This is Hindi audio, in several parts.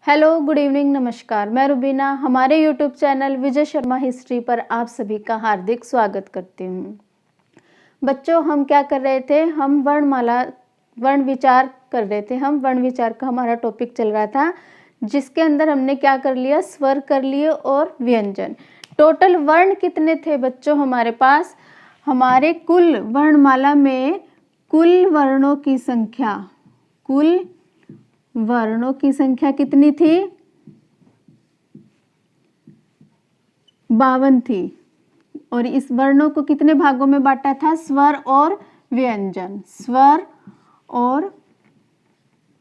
हेलो, गुड इवनिंग, नमस्कार। मैं रुबीना हमारे YouTube channel Vijay Sharma history पर आप सभी का हार्दिक स्वागत करती हूँ। बच्चों, हम क्या कर रहे थे? हम वर्ण विचार कर रहे थे। हम वर्ण विचार का हमारा टॉपिक चल रहा था, जिसके अंदर हमने क्या कर लिया? स्वर कर लिए और व्यंजन। टोटल वर्ण कितने थे बच्चों हमारे पास? हमारे कुल वर्णमाला में कुल वर्णों की संख्या कितनी थी? 52 थी। और इस वर्णों को कितने भागों में बांटा था? स्वर और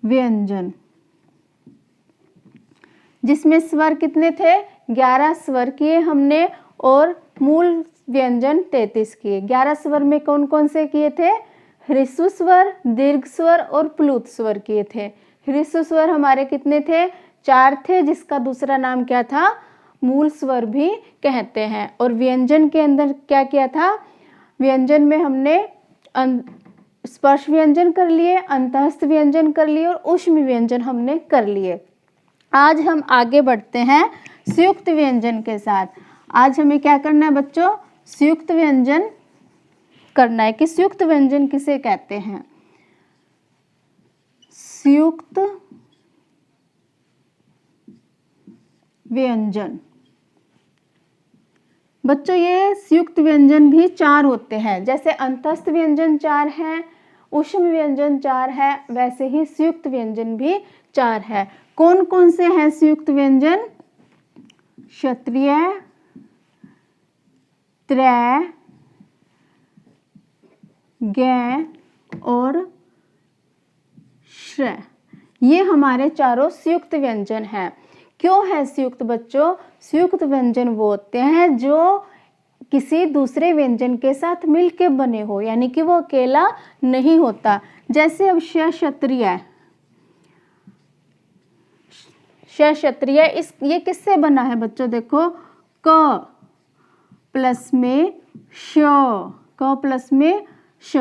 व्यंजन। जिसमें स्वर कितने थे? 11 स्वर किए हमने और मूल व्यंजन 33 किए। 11 स्वर में कौन कौन से किए थे? ह्रस्व स्वर, दीर्घ स्वर और प्लुत स्वर किए थे। ह्रस्व स्वर हमारे कितने थे? 4 थे, जिसका दूसरा नाम क्या था? मूल स्वर भी कहते हैं। और व्यंजन के अंदर क्या किया था? व्यंजन में हमने स्पर्श व्यंजन कर लिए, अंतःस्थ व्यंजन कर लिए और ऊष्म व्यंजन हमने कर लिए। आज हम आगे बढ़ते हैं संयुक्त व्यंजन के साथ। आज हमें क्या करना है बच्चों? संयुक्त व्यंजन करना है। कि संयुक्त व्यंजन किसे कहते हैं? संयुक्त व्यंजन बच्चों, ये संयुक्त व्यंजन भी 4 होते हैं। जैसे अंतःस्थ व्यंजन 4 है, ऊष्म व्यंजन 4 है, वैसे ही संयुक्त व्यंजन भी 4 है। कौन कौन से हैं संयुक्त व्यंजन? क्षत्रिय, त्रय, गै और श्रय। ये हमारे चारों संयुक्त व्यंजन हैं। क्यों है संयुक्त बच्चों? संयुक्त व्यंजन वो होते हैं जो किसी दूसरे व्यंजन के साथ मिलके बने हो, यानी कि वो अकेला नहीं होता। जैसे अब क्षत्रिय ये किससे बना है बच्चों? देखो, क प्लस में श।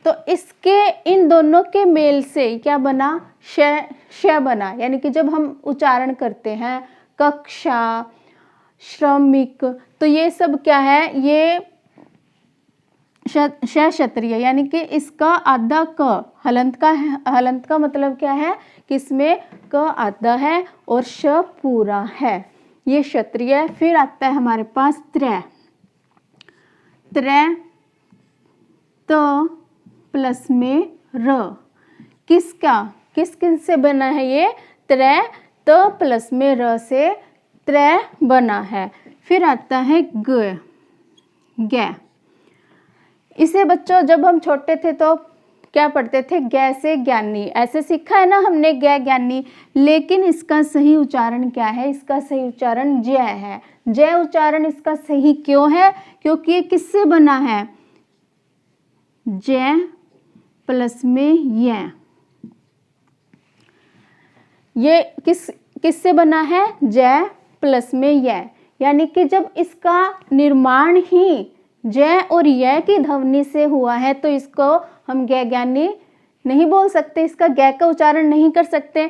तो इसके इन दोनों के मेल से क्या बना? श बना। यानी कि जब हम उच्चारण करते हैं कक्षा, श्रमिक, तो ये सब क्या है? ये क्षत्रिय, यानी कि इसका आधा क हलंत का मतलब क्या है? कि इसमें क आधा है और श पूरा है। ये क्षत्रिय। फिर आता है हमारे पास त्रय त प्लस में र। किस से बना है ये? त्रय त प्लस में र से त्रय बना है। फिर आता है गै। इसे बच्चों जब हम छोटे थे तो क्या पढ़ते थे? गै से ज्ञानी, ऐसे सीखा है ना हमने, गै ज्ञानी। लेकिन इसका सही उच्चारण क्या है? इसका सही उच्चारण जय है। जय उच्चारण इसका सही क्यों है? क्योंकि ये किससे बना है? जय प्लस में ये किससे बना है? जय प्लस में यानी कि जब इसका निर्माण ही जय और य की ध्वनि से हुआ है तो इसको हम गै ज्ञानी नहीं बोल सकते, इसका गै का उच्चारण नहीं कर सकते।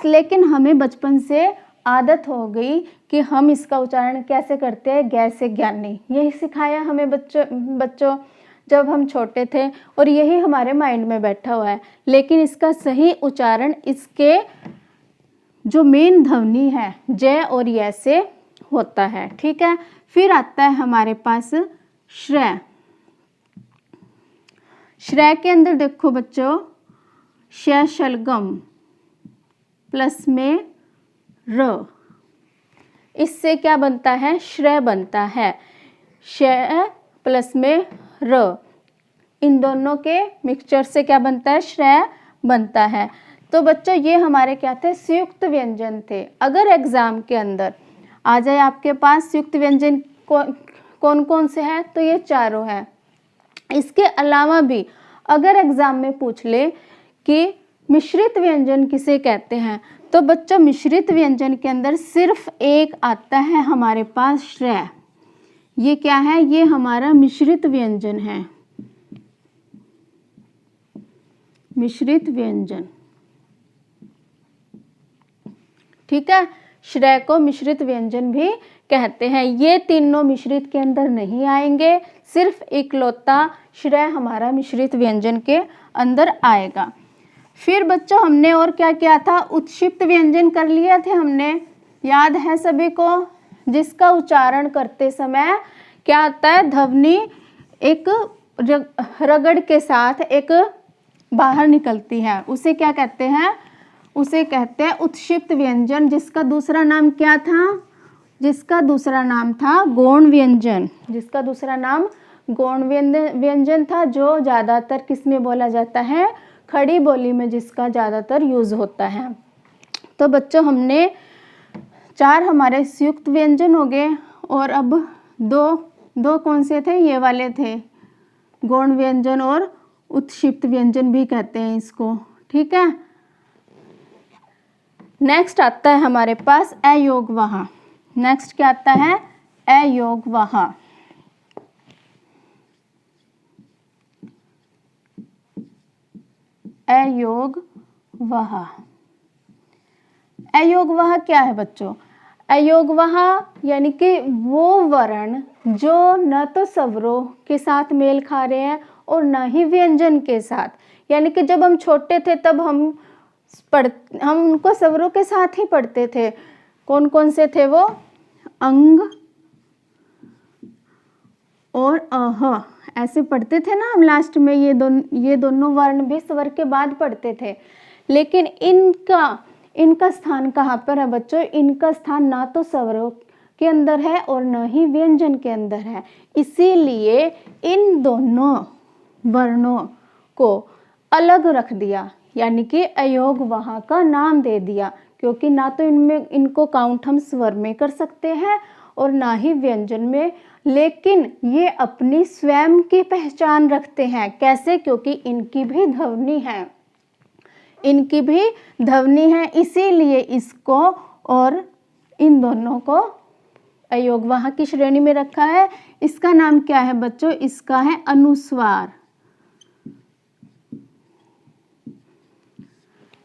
लेकिन हमें बचपन से आदत हो गई कि हम इसका उच्चारण कैसे करते हैं? गै से ज्ञानी। यही सिखाया हमें बच्चों जब हम छोटे थे, और यही हमारे माइंड में बैठा हुआ है। लेकिन इसका सही उच्चारण इसके जो मेन ध्वनि है जय और य से होता है। ठीक है। फिर आता है हमारे पास श्रय। श्रय के अंदर देखो बच्चों, श शलगम प्लस में र। इससे क्या बनता है? श्रय बनता है। श प्लस में र, इन दोनों के मिक्सचर से क्या बनता है? श्रय बनता है। तो बच्चों ये हमारे क्या थे? संयुक्त व्यंजन थे। अगर एग्जाम के अंदर आ जाए आपके पास संयुक्त व्यंजन कौन कौन से हैं, तो ये चारों हैं। इसके अलावा भी अगर एग्जाम में पूछ ले कि मिश्रित व्यंजन किसे कहते हैं, तो बच्चों मिश्रित व्यंजन के अंदर सिर्फ एक आता है हमारे पास, श्रय। ये क्या है? ये हमारा मिश्रित व्यंजन है। मिश्रित व्यंजन। ठीक है, श्रेय को मिश्रित व्यंजन भी कहते हैं। ये तीनों मिश्रित के अंदर नहीं आएंगे, सिर्फ इकलौता श्रेय हमारा मिश्रित व्यंजन के अंदर आएगा। फिर बच्चों हमने और क्या किया था, उत्क्षिप्त व्यंजन कर लिए थे हमने, याद है सभी को, जिसका उच्चारण करते समय क्या आता है, ध्वनि एक रगड़ के साथ एक बाहर निकलती है, उसे क्या कहते हैं, उसे कहते हैं उत्क्षिप्त व्यंजन, जिसका दूसरा नाम क्या था, जिसका दूसरा नाम था गौण व्यंजन, जिसका दूसरा नाम गौण व्यंजन था, जो ज़्यादातर किस में बोला जाता है, खड़ी बोली में जिसका ज़्यादातर यूज़ होता है। तो बच्चों हमने 4 हमारे संयुक्त व्यंजन हो गए, और अब दो कौन से थे, ये वाले थे, गौण व्यंजन और उत्क्षिप्त व्यंजन भी कहते हैं इसको, ठीक है। नेक्स्ट आता है हमारे पास अयोगवाह। नेक्स्ट क्या आता है, अयोगवाह। अयोगवाह, अयोगवाह क्या है बच्चों, अयोगवाह यानी कि वो वर्ण जो न तो स्वरों के साथ मेल खा रहे हैं और न ही व्यंजन के साथ, यानी कि जब हम छोटे थे तब हम उनको स्वरों के साथ ही पढ़ते थे। कौन कौन से थे वो, अंग और अह, ऐसे पढ़ते थे ना हम लास्ट में, ये दोनों वर्ण भी स्वर के बाद पढ़ते थे। लेकिन इनका स्थान कहाँ पर है बच्चों, इनका स्थान ना तो स्वरों के अंदर है और न ही व्यंजन के अंदर है, इसीलिए इन दोनों वर्णों को अलग रख दिया, यानी कि अयोगवाह का नाम दे दिया, क्योंकि ना तो इनको काउंट हम स्वर में कर सकते हैं और ना ही व्यंजन में, लेकिन ये अपनी स्वयं की पहचान रखते हैं। कैसे, क्योंकि इनकी भी ध्वनि है, इनकी भी ध्वनि है, इसीलिए इसको और इन दोनों को अयोगवाह की श्रेणी में रखा है। इसका नाम क्या है बच्चों, इसका है अनुस्वार,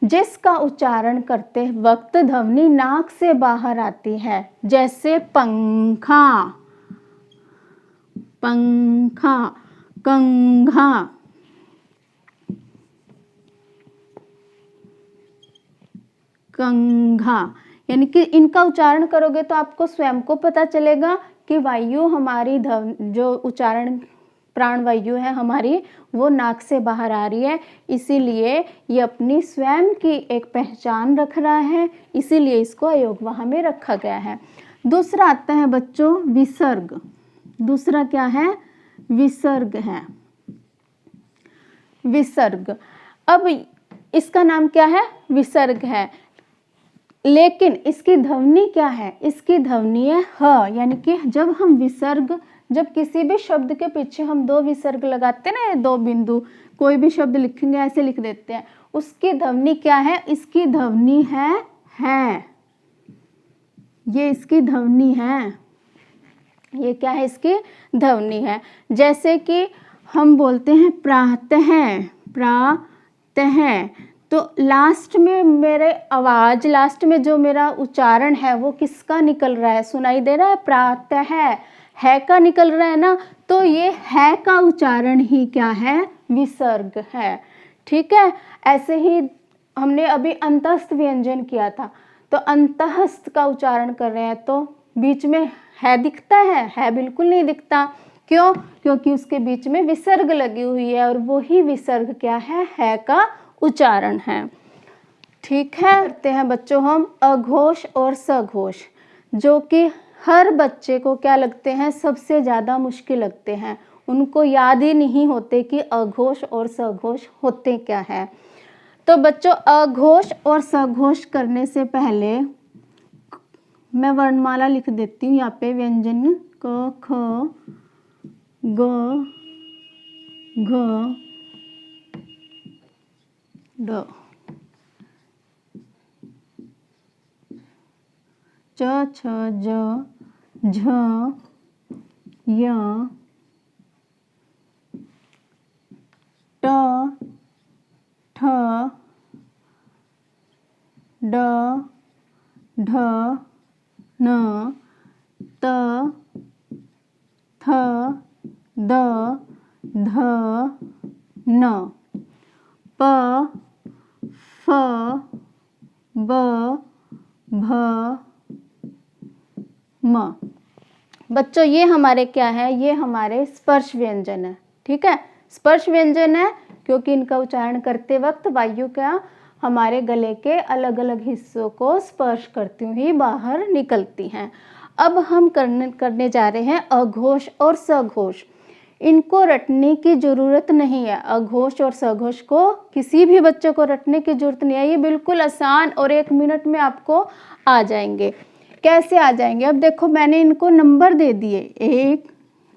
जिसका उच्चारण करते वक्त ध्वनि नाक से बाहर आती है, जैसे पंखा, पंखा, कंघा, कंघा। यानी कि इनका उच्चारण करोगे तो आपको स्वयं को पता चलेगा कि वायु हमारी जो उच्चारण प्राण वायु है हमारी, वो नाक से बाहर आ रही है, इसीलिए ये अपनी स्वयं की एक पहचान रख रहा है, इसीलिए इसको अयोगवाह में रखा गया है। दूसरा आता है बच्चों विसर्ग। दूसरा क्या है, विसर्ग है, विसर्ग। अब इसका नाम क्या है, विसर्ग है, लेकिन इसकी ध्वनि क्या है, इसकी ध्वनि है ह, यानी कि जब हम विसर्ग, जब किसी भी शब्द के पीछे हम 2 विसर्ग लगाते हैं ना, 2 बिंदु, कोई भी शब्द लिखेंगे ऐसे लिख देते हैं, उसकी ध्वनि क्या है, इसकी ध्वनि है, ये इसकी ध्वनि है, ये क्या है, इसकी ध्वनि है। जैसे कि हम बोलते हैं प्रातः, प्रातः, तो लास्ट में मेरे आवाज, लास्ट में जो मेरा उच्चारण है वो किसका निकल रहा है, सुनाई दे रहा है, प्रातः, है का निकल रहा है ना, तो ये है का उच्चारण ही क्या है, विसर्ग है, ठीक है। ऐसे ही हमने अभी अंतस्थ व्यंजन किया था, तो अंतस्थ का उच्चारण कर रहे हैं तो बीच में है दिखता है बिल्कुल नहीं दिखता, क्यों, क्योंकि उसके बीच में विसर्ग लगी हुई है, और वो ही विसर्ग क्या है का उच्चारण है, ठीक है। करते हैं बच्चों हम अघोष और सघोष, जो कि हर बच्चे को क्या लगते हैं, सबसे ज़्यादा मुश्किल लगते हैं, उनको याद ही नहीं होते कि अघोष और सघोष होते क्या है। तो बच्चों अघोष और सघोष करने से पहले मैं वर्णमाला लिख देती हूँ यहाँ पे, व्यंजन क, ख, ग, घ, ड, च, छ, ज, झ, य, ट, ठ, ड, ढ न त थ द ध न प फ ब भ म। बच्चों ये हमारे क्या है, ये हमारे स्पर्श व्यंजन है। ठीक है, स्पर्श व्यंजन है क्योंकि इनका उच्चारण करते वक्त वायु क्या हमारे गले के अलग अलग हिस्सों को स्पर्श करती हुई बाहर निकलती हैं। अब हम करने जा रहे हैं अघोष और सघोष। इनको रटने की जरूरत नहीं है, अघोष और सघोष को किसी भी बच्चे को रटने की जरूरत नहीं है, ये बिल्कुल आसान और 1 मिनट में आपको आ जाएंगे। कैसे आ जाएंगे, अब देखो मैंने इनको नंबर दे दिए 1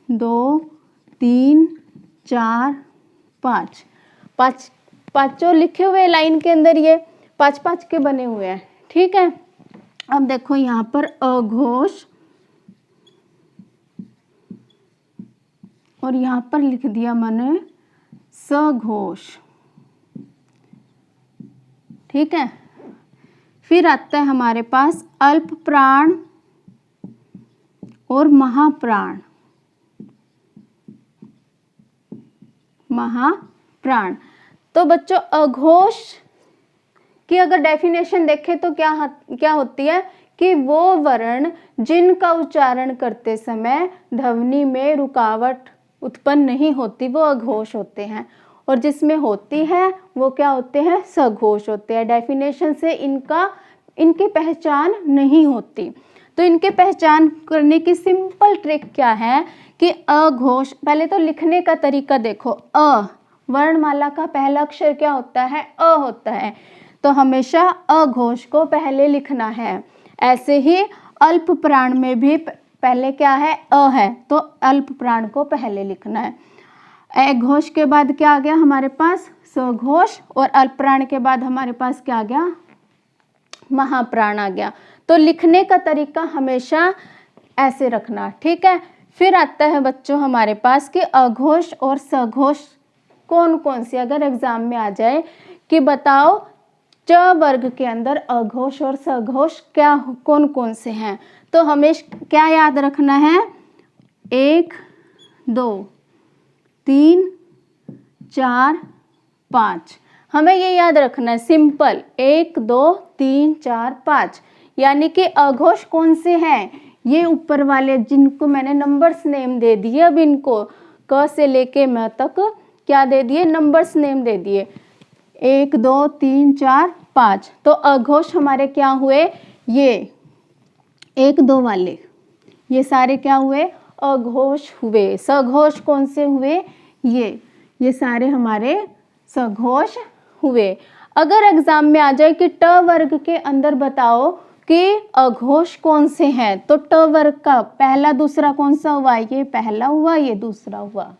2 3 4 5, पांचों लिखे हुए लाइन के अंदर, ये 5-5 के बने हुए हैं। ठीक है, अब देखो यहाँ पर अघोष और यहाँ पर लिख दिया मैंने सघोष। ठीक है, फिर आता है हमारे पास अल्प प्राण और महाप्राण। महाप्राण, तो बच्चों अघोष की अगर डेफिनेशन देखें तो क्या होती है कि वो वर्ण जिनका उच्चारण करते समय ध्वनि में रुकावट उत्पन्न नहीं होती वो अघोष होते हैं, और जिसमें होती है वो क्या होते हैं, सघोष होते हैं। डेफिनेशन से इनकी पहचान नहीं होती। तो इनके पहचान करने की सिंपल ट्रिक क्या है कि अघोष, पहले तो लिखने का तरीका देखो, अ वर्णमाला का पहला अक्षर क्या होता है, अ होता है, तो हमेशा अघोष को पहले लिखना है। ऐसे ही अल्प प्राण में भी पहले क्या है, अ है, तो अल्प प्राण को पहले लिखना है। अघोष के बाद क्या आ गया हमारे पास, सघोष, और अल्प प्राण के बाद हमारे पास क्या आ गया, महाप्राण आ गया। तो लिखने का तरीका हमेशा ऐसे रखना। ठीक है, फिर आता है बच्चों हमारे पास कि अघोष और सघोष कौन कौन से, अगर एग्जाम में आ जाए कि बताओ च वर्ग के अंदर अघोष और सघोष क्या कौन कौन से हैं, तो हमें क्या याद रखना है, 1 2 3 4 5, हमें ये याद रखना है सिंपल, 1 2 3 4 5। यानी कि अघोष कौन से हैं, ये ऊपर वाले जिनको मैंने नंबर्स नेम दे दिए, अब इनको क से लेके म तक क्या दे दिए, नंबर्स नेम दे दिए, 1 2 3 4 5। तो अघोष हमारे क्या हुए, ये 1 2 वाले, ये सारे क्या हुए, अघोष हुए। सघोष कौन से हुए, ये सारे हमारे सघोष हुए। अगर एग्जाम में आ जाए कि ट वर्ग के अंदर बताओ कि अघोष कौन से हैं, तो ट वर्ग का पहला दूसरा कौन सा हुआ, ये पहला हुआ, ये दूसरा हुआ।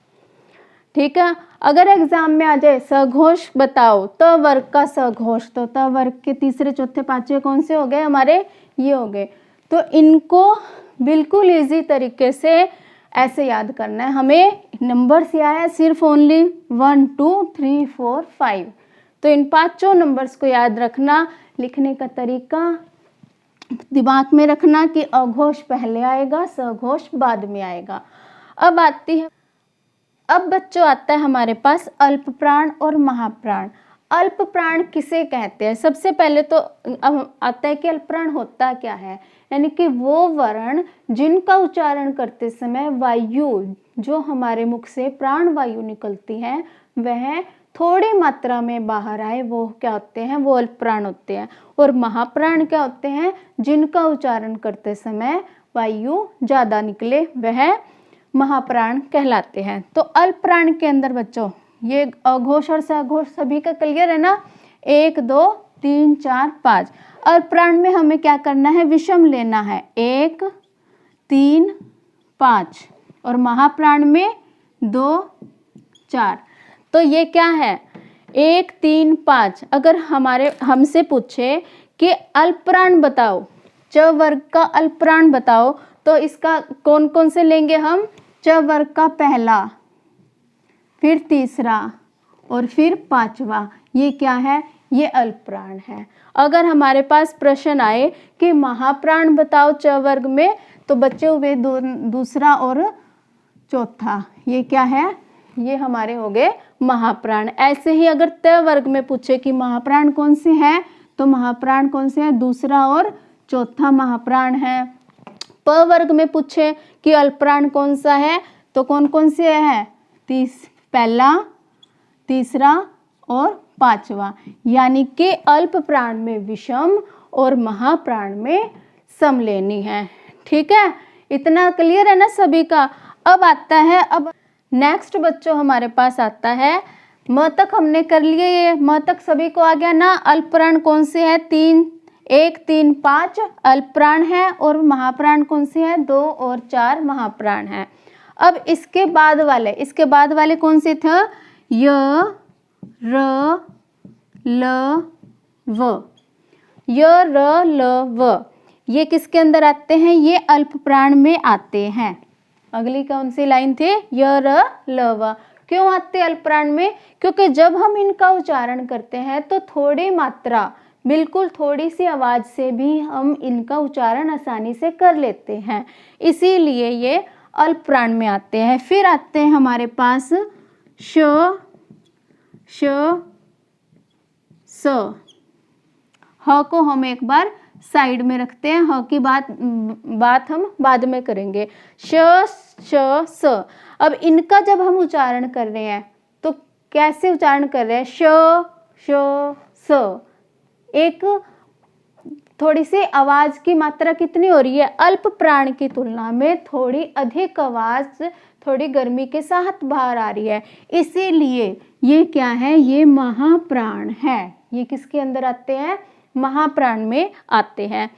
ठीक है, अगर एग्जाम में आ जाए सघोष बताओ त वर्ग का सघोष, तो त वर्ग के तीसरे चौथे पांचवे कौन से हो गए हमारे, ये हो गए। तो इनको बिल्कुल इजी तरीके से ऐसे याद करना है। हमें नंबर्स याद है सिर्फ ओनली 1 2 3 4 5, तो इन 5 नंबर्स को याद रखना। लिखने का तरीका दिमाग में रखना कि अघोष पहले आएगा, सघोष बाद में आएगा। अब बच्चों आता है हमारे पास अल्प प्राण और महाप्राण। अल्प प्राण किसे कहते हैं, सबसे पहले तो आता है कि अल्प प्राण होता क्या है, यानी कि वो वर्ण जिनका उच्चारण करते समय वायु जो हमारे मुख से प्राण वायु निकलती है वह थोड़ी मात्रा में बाहर आए, वो क्या होते हैं, वो अल्प प्राण होते हैं। और महाप्राण क्या होते हैं, जिनका उच्चारण करते समय वायु ज्यादा निकले, वह महाप्राण कहलाते हैं। तो अल्प प्राण के अंदर बच्चों ये अघोष और सघोष सभी का क्लियर है ना, 1 2 3 4 5। अल्प प्राण में हमें क्या करना है, विषम लेना है, 1 3 5, और महाप्राण में 2 4। तो ये क्या है, 1 3 5। अगर हमसे पूछे कि अल्प प्राण बताओ, च वर्ग का अल्प प्राण बताओ, तो इसका कौन कौन से लेंगे हम, च वर्ग का पहला, फिर तीसरा और फिर 5वां। ये क्या है, ये अल्प प्राण है। अगर हमारे पास प्रश्न आए कि महाप्राण बताओ च वर्ग में, तो बच्चे हुए दूसरा और चौथा, ये क्या है, ये हमारे हो गए महाप्राण। ऐसे ही अगर त वर्ग में पूछे कि महाप्राण कौन से हैं, तो महाप्राण कौन से हैं, दूसरा और चौथा महाप्राण है। प वर्ग में पूछे कि अल्पप्राण कौन सा है, तो कौन कौन से है, पहला, तीसरा और पांचवा, यानी कि अल्प प्राण में विषम और महाप्राण में समलेनी है। ठीक है, इतना क्लियर है ना सभी का। अब आता है, अब नेक्स्ट बच्चों हमारे पास आता है म तक हमने कर लिए, ये म तक सभी को आ गया ना। अल्प प्राण कौन से है, 1, 3, 5 अल्प प्राण है, और महाप्राण कौन से हैं, 2 और 4 महाप्राण हैं। अब इसके बाद वाले कौन से थे, य, र, ल, व, य, र, ल, व, ये किसके अंदर आते हैं, ये अल्प प्राण में आते हैं। अगली कौन सी लाइन थी, य, र, ल, व, क्यों आते अल्प प्राण में, क्योंकि जब हम इनका उच्चारण करते हैं तो थोड़ी मात्रा, बिल्कुल थोड़ी सी आवाज से भी हम इनका उच्चारण आसानी से कर लेते हैं, इसीलिए ये अल्प प्राण में आते हैं। फिर आते हैं हमारे पास श, स। ह को हम एक बार साइड में रखते हैं, ह की बात हम बाद में करेंगे। श, स। अब इनका जब हम उच्चारण कर रहे हैं तो कैसे उच्चारण कर रहे हैं, श, स। एक थोड़ी सी आवाज की मात्रा कितनी हो रही है, अल्प प्राण की तुलना में थोड़ी अधिक आवाज, थोड़ी गर्मी के साथ बाहर आ रही है, इसीलिए ये क्या है, ये महाप्राण है। ये किसके अंदर आते हैं, महाप्राण में आते हैं।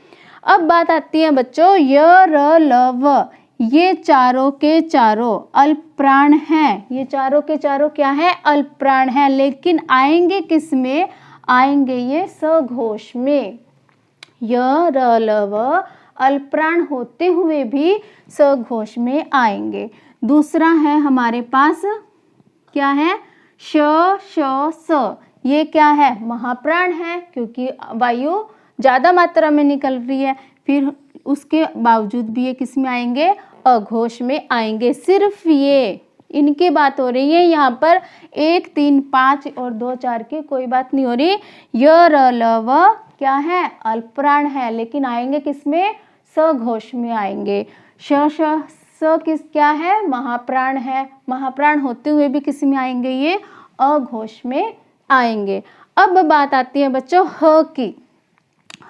अब बात आती है बच्चों य, र, ल, व, ये चारों के चारों अल्प प्राण हैं। ये चारों के चारों क्या है, अल्प प्राण है, लेकिन आएंगे किस में, आएंगे ये सघोष में। य, र, ल, व अल्प प्राण होते हुए भी सघोष में आएंगे। दूसरा है हमारे पास क्या है, श, स, ये क्या है, महाप्राण है, क्योंकि वायु ज्यादा मात्रा में निकल रही है। फिर उसके बावजूद भी ये किस में आएंगे, अघोष में आएंगे। सिर्फ ये इनकी बात हो रही है, यहाँ पर 1, 3, 5 और 2, 4 की कोई बात नहीं हो रही। य, र, ल, व क्या है, अल्प प्राण है, लेकिन आएंगे किसमें, सघोष में आएंगे। श, स किस क्या है, महाप्राण है, महाप्राण होते हुए भी किस में आएंगे, ये अघोष में आएंगे। अब बात आती है बच्चों ह की।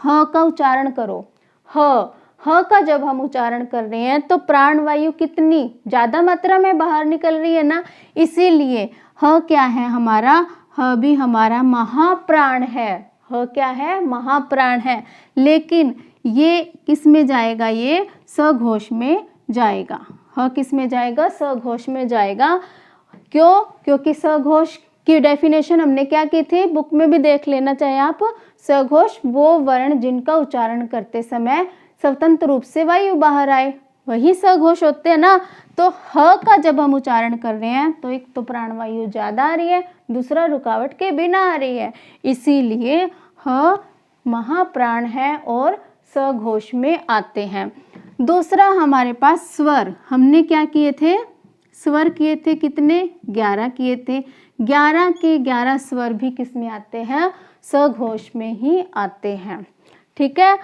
ह का उच्चारण करो। ह का जब हम उच्चारण कर रहे हैं तो प्राण वायु कितनी ज्यादा मात्रा में बाहर निकल रही है ना, इसीलिए ह क्या है हमारा, ह भी हमारा महाप्राण है। ह क्या है, महाप्राण है, लेकिन ये किस में जाएगा, ये सघोष में जाएगा। ह किस में जाएगा, सघोष में जाएगा। क्यों, क्योंकि सघोष की डेफिनेशन हमने क्या की थी, बुक में भी देख लेना चाहिए आप। सघोष वो वर्ण जिनका उच्चारण करते समय स्वतंत्र रूप से वायु बाहर आए, वही सघोष होते हैं ना। तो ह का जब हम उच्चारण कर रहे हैं तो एक तो प्राण वायु ज्यादा आ रही है, दूसरा रुकावट के बिना आ रही है, इसीलिए ह महाप्राण है और सघोष में आते हैं। दूसरा हमारे पास स्वर, हमने क्या किए थे, स्वर किए थे कितने, 11 किए थे। 11 के 11 स्वर भी किस में आते हैं, सघोष में ही आते हैं। ठीक है,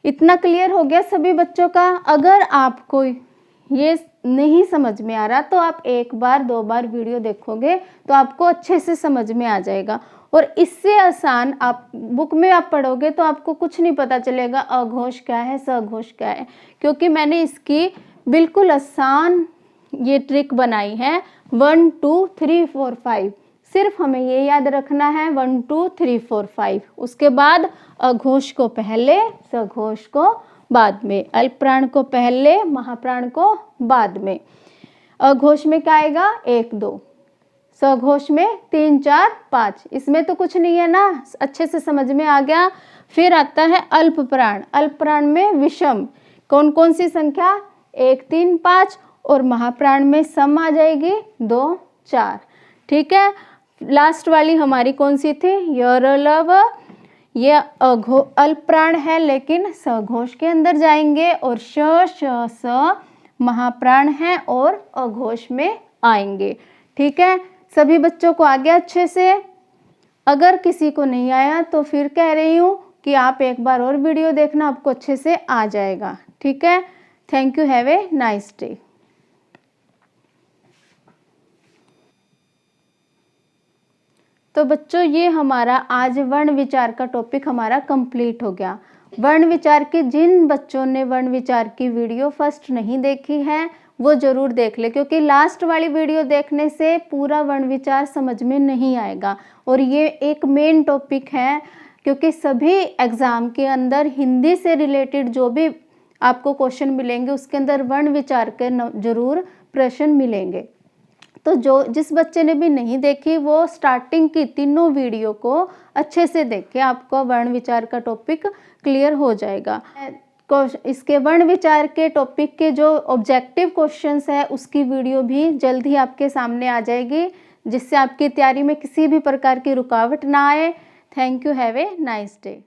इतना क्लियर हो गया सभी बच्चों का। अगर आपको ये नहीं समझ में आ रहा तो आप 1 बार 2 बार वीडियो देखोगे तो आपको अच्छे से समझ में आ जाएगा। और इससे आसान आप बुक में आप पढ़ोगे तो आपको कुछ नहीं पता चलेगा अघोष क्या है, सघोष क्या है, क्योंकि मैंने इसकी बिल्कुल आसान ये ट्रिक बनाई है। 1 2 3 4 5, सिर्फ हमें ये याद रखना है 1 2 3 4 5। उसके बाद अघोष को पहले, सघोष को बाद में, अल्प प्राण को पहले, महाप्राण को बाद में। अघोष में क्या आएगा, 1 2, सघोष में 3 4 5। इसमें तो कुछ नहीं है ना, अच्छे से समझ में आ गया। फिर आता है अल्प प्राण। अल्प प्राण में विषम कौन कौन सी संख्या, 1 3 5, और महाप्राण में सम आ जाएगी 2 4। ठीक है, लास्ट वाली हमारी कौन सी थी, यरलव, ये अल्पप्राण है लेकिन सघोष के अंदर जाएंगे, और स महाप्राण है और अघोष में आएंगे। ठीक है, सभी बच्चों को आ गया अच्छे से? अगर किसी को नहीं आया तो फिर कह रही हूँ कि आप एक बार और वीडियो देखना, आपको अच्छे से आ जाएगा। ठीक है, thank you, have a nice day. तो बच्चों ये हमारा आज वर्ण विचार का टॉपिक हमारा कंप्लीट हो गया। वर्ण विचार की जिन बच्चों ने वर्ण विचार की वीडियो फर्स्ट नहीं देखी है वो ज़रूर देख ले, क्योंकि लास्ट वाली वीडियो देखने से पूरा वर्ण विचार समझ में नहीं आएगा, और ये एक मेन टॉपिक है, क्योंकि सभी एग्ज़ाम के अंदर हिंदी से रिलेटेड जो भी आपको क्वेश्चन मिलेंगे उसके अंदर वर्ण विचार के जरूर प्रश्न मिलेंगे। तो जिस बच्चे ने भी नहीं देखी वो स्टार्टिंग की तीनों वीडियो को अच्छे से देखे, आपको वर्ण विचार का टॉपिक क्लियर हो जाएगा। इसके वर्ण विचार के टॉपिक के जो ऑब्जेक्टिव क्वेश्चंस है उसकी वीडियो भी जल्द ही आपके सामने आ जाएगी, जिससे आपकी तैयारी में किसी भी प्रकार की रुकावट ना आए। Thank you, have a nice day.